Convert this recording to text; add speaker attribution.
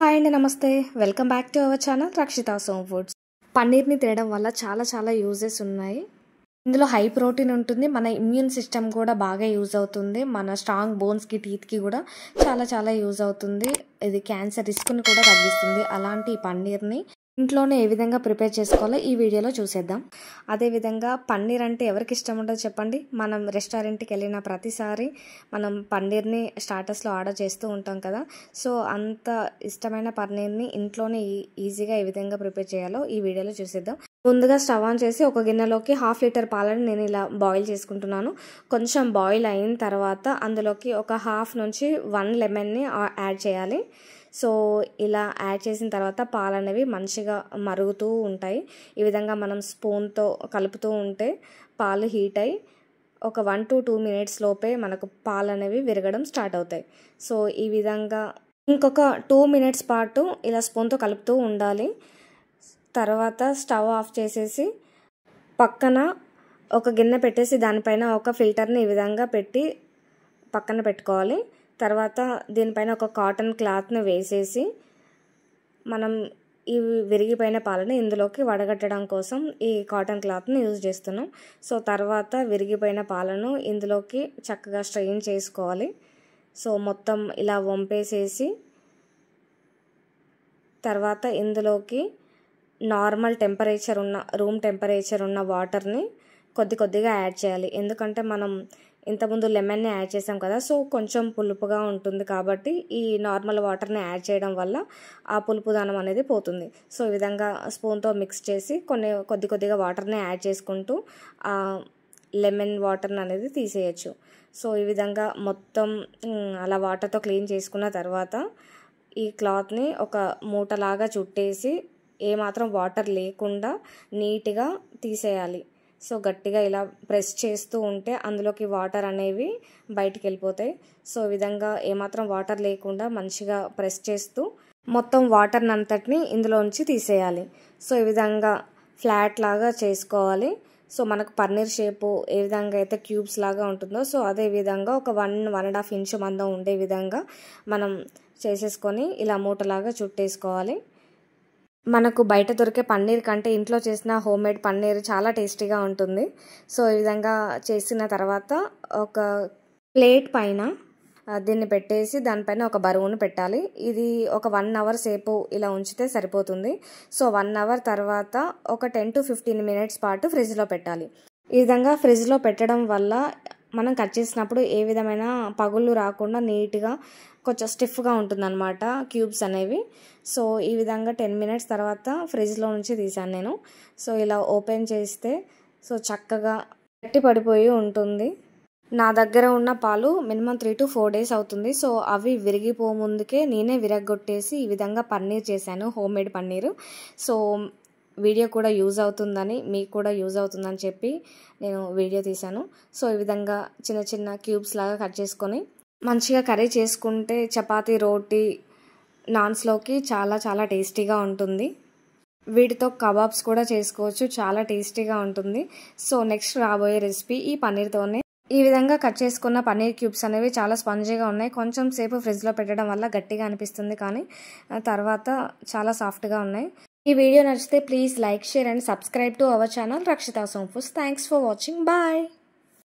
Speaker 1: Hi అండి, నమస్తే. Welcome back to our channel Rakshita's home foods. పన్నీర్ని తినడం వల్ల చాలా యూజెస్ ఉన్నాయి. ఇందులో హై ప్రోటీన్ ఉంటుంది. మన ఇమ్యూన్ సిస్టమ్ కూడా బాగా యూజ్ అవుతుంది. మన స్ట్రాంగ్ బోన్స్కి, టీత్కి కూడా చాలా యూజ్ అవుతుంది. ఇది క్యాన్సర్ రిస్క్ని కూడా తగ్గిస్తుంది. అలాంటి ఈ పన్నీర్ని ఇంట్లోనే ఏ విధంగా ప్రిపేర్ చేసుకోవాలో ఈ వీడియోలో చూసేద్దాం. అదేవిధంగా పన్నీర్ అంటే ఎవరికి ఇష్టం ఉండదు చెప్పండి. మనం రెస్టారెంట్కి వెళ్ళిన ప్రతిసారి మనం పన్నీర్ని స్టార్టర్స్లో ఆర్డర్ చేస్తూ ఉంటాం కదా. సో అంత ఇష్టమైన పన్నీర్ని ఇంట్లోనే ఈజీగా ఏ విధంగా ప్రిపేర్ చేయాలో ఈ వీడియోలో చూసేద్దాం. ముందుగా స్టవ్ ఆన్ చేసి ఒక గిన్నెలోకి 1/2 లీటర్ పాలని నేను ఇలా బాయిల్ చేసుకుంటున్నాను. కొంచెం బాయిల్ అయిన తర్వాత అందులోకి ఒక 1/2 నుంచి 1 లెమన్ని యాడ్ చేయాలి. సో ఇలా యాడ్ చేసిన తర్వాత పాలు అనేవి మంచిగా మరుగుతూ ఉంటాయి. ఈ విధంగా మనం స్పూన్తో కలుపుతూ ఉంటే పాలు హీట్ అయ్యి ఒక 1 to 2 minutes లోపే మనకు పాలు అనేవి విరగడం స్టార్ట్ అవుతాయి. సో ఈ విధంగా ఇంకొక 2 minutes పాటు ఇలా స్పూన్తో కలుపుతూ ఉండాలి. తర్వాత స్టవ్ ఆఫ్ చేసేసి పక్కన ఒక గిన్నె పెట్టేసి దానిపైన ఒక ఫిల్టర్ని ఈ విధంగా పెట్టి పక్కన పెట్టుకోవాలి. తర్వాత దీనిపైన ఒక కాటన్ క్లాత్ని వేసేసి మనం ఈ విరిగిపోయిన పాలని ఇందులోకి వడగట్టడం కోసం ఈ కాటన్ క్లాత్ని యూజ్ చేస్తున్నాం. సో తర్వాత విరిగిపోయిన పాలను ఇందులోకి చక్కగా స్ట్రెయిన్ చేసుకోవాలి. సో మొత్తం ఇలా వంపేసేసి తర్వాత ఇందులోకి నార్మల్ టెంపరేచర్ ఉన్న రూమ్ టెంపరేచర్ ఉన్న వాటర్ని కొద్దిగా యాడ్ చేయాలి. ఎందుకంటే మనం ఇంతకుముందు లెమన్ని యాడ్ చేసాం కదా. సో కొంచెం పులుపుగా ఉంటుంది కాబట్టి ఈ నార్మల్ వాటర్ని యాడ్ చేయడం వల్ల ఆ పులుపుదనం అనేది పోతుంది. సో ఈ విధంగా స్పూన్తో మిక్స్ చేసి కొద్దిగా వాటర్ని యాడ్ చేసుకుంటూ ఆ లెమన్ వాటర్ని అనేది తీసేయచ్చు. సో ఈ విధంగా మొత్తం అలా వాటర్తో క్లీన్ చేసుకున్న తర్వాత ఈ క్లాత్ని ఒక మూటలాగా చుట్టేసి ఏమాత్రం వాటర్ లేకుండా నీట్గా తీసేయాలి. సో గట్టిగా ఇలా ప్రెస్ చేస్తూ ఉంటే అందులోకి వాటర్ అనేవి బయటికి వెళ్ళిపోతాయి. సో ఈ విధంగా ఏమాత్రం వాటర్ లేకుండా మంచిగా ప్రెస్ చేస్తూ మొత్తం వాటర్ని అంతటిని ఇందులోంచి తీసేయాలి. సో ఈ విధంగా ఫ్లాట్ లాగా చేసుకోవాలి. సో మనకు పన్నీర్ షేపు ఏ విధంగా అయితే క్యూబ్స్ లాగా ఉంటుందో సో అదే విధంగా ఒక 1.5 ఇంచ్ మందం ఉండే విధంగా మనం చేసేసుకొని ఇలా మూటలాగా చుట్టేసుకోవాలి. మనకు బయట దొరికే పన్నీర్ కంటే ఇంట్లో చేసిన హోమ్మేడ్ పన్నీర్ చాలా టేస్టీగా ఉంటుంది. సో ఈ విధంగా చేసిన తర్వాత ఒక ప్లేట్ పైన దీన్ని పెట్టేసి దానిపైన ఒక బరువును పెట్టాలి. ఇది ఒక 1 hour సేపు ఇలా ఉంచితే సరిపోతుంది. సో 1 hour తర్వాత ఒక 10 to 15 minutes పాటు ఫ్రిడ్జ్లో పెట్టాలి. ఈ విధంగా ఫ్రిడ్జ్లో పెట్టడం వల్ల మనం కట్ చేసినప్పుడు ఏ విధమైన పగుళ్ళు రాకుండా నీట్గా కొంచెం స్టిఫ్గా ఉంటుందన్నమాట క్యూబ్స్ అనేవి. సో ఈ విధంగా 10 minutes తర్వాత ఫ్రిడ్జ్లో నుంచి తీసాను నేను. సో ఇలా ఓపెన్ చేస్తే సో చక్కగా గట్టి పడిపోయి ఉంటుంది. నా దగ్గర ఉన్న పాలు మినిమం 3 to 4 days అవుతుంది. సో అవి విరిగిపో ముందుకే నేనే విరగొట్టేసి ఈ విధంగా పన్నీర్ చేశాను, హోమ్మేడ్ పన్నీరు. సో వీడియో కూడా యూజ్ అవుతుందని, మీకు కూడా యూజ్ అవుతుందని చెప్పి నేను వీడియో తీశాను. సో ఈ విధంగా చిన్న క్యూబ్స్ లాగా కట్ చేసుకొని మంచిగా కర్రీ చేసుకుంటే చపాతీ, రోటీ, నాన్స్లోకి చాలా టేస్టీగా ఉంటుంది. వీటితో కబాబ్స్ కూడా చేసుకోవచ్చు, చాలా టేస్టీగా ఉంటుంది. సో నెక్స్ట్ రాబోయే రెసిపీ ఈ పన్నీర్తోనే. ఈ విధంగా కట్ చేసుకున్న పన్నీర్ క్యూబ్స్ అనేవి చాలా స్పాంజీగా ఉన్నాయి. కొంచెం సేపు ఫ్రిడ్జ్లో పెట్టడం వల్ల గట్టిగా అనిపిస్తుంది, కానీ తర్వాత చాలా సాఫ్ట్గా ఉన్నాయి. ఈ వీడియో నచ్చితే please like, share and subscribe to our channel Rakshita's home foods. Thanks for watching. Bye.